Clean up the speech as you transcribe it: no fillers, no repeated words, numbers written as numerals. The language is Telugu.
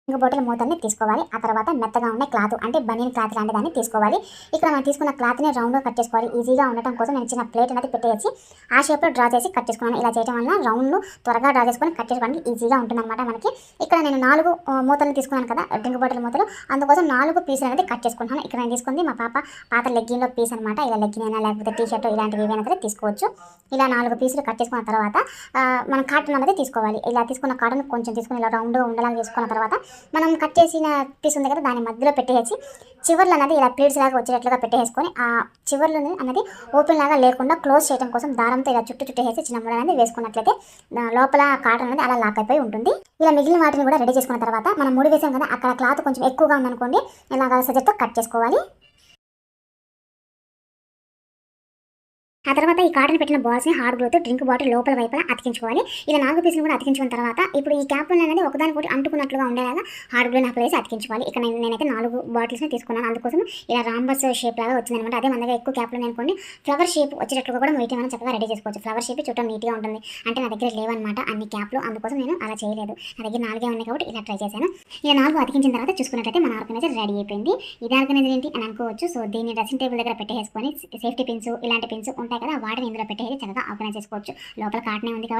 ఇంక బాటిల్ మూతల్ని తీసుకోవాలి. ఆ తర్వాత మెత్తగా ఉన్న క్లాత్ అంటే బనీన్ క్లాత్ లాంటి దాన్ని తీసుకోవాలి. ఇక్కడ మనం తీసుకున్న క్లాత్ని రౌండ్గా కట్ చేసుకోవాలి. ఈజీగా ఉండటం కోసం నేను చిన్న ప్లేట్ అనేది పెట్టేసి ఆ షేప్లో డ్రా చేసి కట్ చేసుకున్నాను. ఇలా చేయడం వల్ల రౌండ్ త్వరగా డ్రా చేసుకొని కట్ చేసుకోవడానికి ఈజీగా ఉంటుందన్నమాట మనకి. ఇక్కడ నేను 4 మూతలు తీసుకున్నాను కదా డ్రింక్ బాటిల్ మూతలు, అందుకోసం 4 పీసులు అనేది కట్ చేసుకుంటాను. ఇక్కడ నేను తీసుకుంది మా పాప పాత లెగ్గిన్లో పీస్ అనమాట. ఇలా లెగ్గిన్ అయినా లేకపోతే టీ షర్ట్ ఇలాంటివి ఏవైనా సరే తీసుకోవచ్చు. ఇలా 4 పీసులు కట్ చేసుకున్న తర్వాత మనం కాటన్ అనేది తీసుకోవాలి. ఇలా తీసుకున్న కాటన్ కొంచెం తీసుకుని ఇలా రౌండ్గా ఉండేలా తీసుకున్న తర్వాత మనం కట్ చేసిన పీస్ ఉంది కదా దాని మధ్యలో పెట్టేసి చివర్లు అనేది ఇలా ప్లేట్స్ లాగా వచ్చేటట్లుగా పెట్టేసుకొని ఆ చివర్లు అనేది ఓపెన్ లాగా లేకుండా క్లోజ్ చేయడం కోసం దారంతో ఇలా చుట్టేసి చిన్న ముడ అనేది వేసుకున్నట్లయితే లోపల కాటన్ అనేది అలా లాక్ అయిపోయి ఉంటుంది. ఇలా మిగిలిన వాటిని కూడా రెడీ చేసుకున్న తర్వాత మనం ముడి వేసాం కదా అక్కడ క్లాత్ కొంచెం ఎక్కువగా ఉందనుకోండి, ఇలాగా సజెట్తో కట్ చేసుకోవాలి. ఆ తర్వాత ఈ కాటన్ పెట్టిన బాల్స్ని హార్డ్ గ్లూతో డ్రింక్ బాటిల్ లోపల వైపులా అతికించుకోవాలి. ఇలా 4 పీసులు కూడా అతికించుకున్న తర్వాత ఇప్పుడు ఈ క్యాప్ అనేది ఒకదానికొకటి అంటుకున్నట్లుగా ఉండేలాగా హార్డ్ గ్లూని అప్లై చేసి అతికించుకోవాలి. ఇక్కడ నేనైతే 4 బాటిల్స్ని తీసుకున్నాను. అందుకోసం ఇలా రాంబస్ షేప్ లాగా వచ్చిందనమాట. అదే మన దగ్గర ఎక్కువ క్యాప్లు అనుకోండి ఫ్లవర్ షేప్ వచ్చేటట్లుగా కూడా వీటిని మనం చక్కగా రెడీ చేసుకోవచ్చు. ఫ్లవర్ షేప్ చుట్టూ నీట్గా ఉంటుంది. అంటే నా దగ్గర లేవన్నమాట అన్ని క్యాప్లు, అందుకోసం నేను అలా చేయలేదు. నా దగ్గర 4 ఉన్నాయి కాబట్టి ఇలా ట్రై చేశాను. ఇలా 4 అతికించిన తర్వాత చూసుకున్నట్టయితే మన ఆర్గనైజర్ రెడీ అయిపోయింది. ఇది ఆర్గనైజర్ ఏంటి అని అనుకోవచ్చు. సో దీన్ని డ్రెస్సింగ్ టేబుల్ దగ్గర పెట్టేసుకొని సేఫ్టీ పిన్స్ ఇలాంటి పిన్స్ ఉంటాయి కదా వాటిని ఇందులో పెట్టేసి చక్కగా ఆర్గనైజ్ చేసుకోవచ్చు. లోపల కాటనే ఉంది కాబట్టి